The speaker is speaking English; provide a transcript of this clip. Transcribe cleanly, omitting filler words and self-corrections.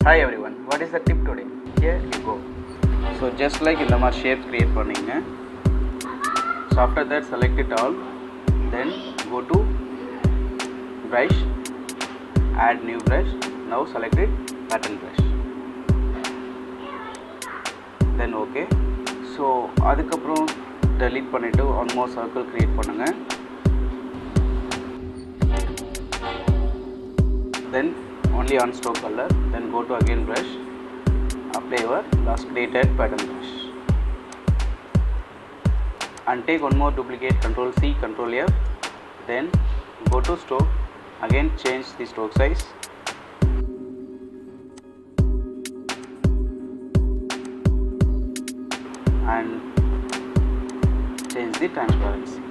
Hi everyone, what is the tip today? Here you go. So just like இந்த மாதிரி shape create பண்ணீங்க. So after that select it all, then go to brush, add new brush. Now select it pattern brush. Then okay. So அதுக்கப்புறம் delete பண்ணிட்டு one more circle create பண்ணுங்க. Then only on stroke color, then go to again brush, apply your last created pattern brush and take one more duplicate, Ctrl C, Ctrl F, then go to stroke, again change the stroke size and change the transparency.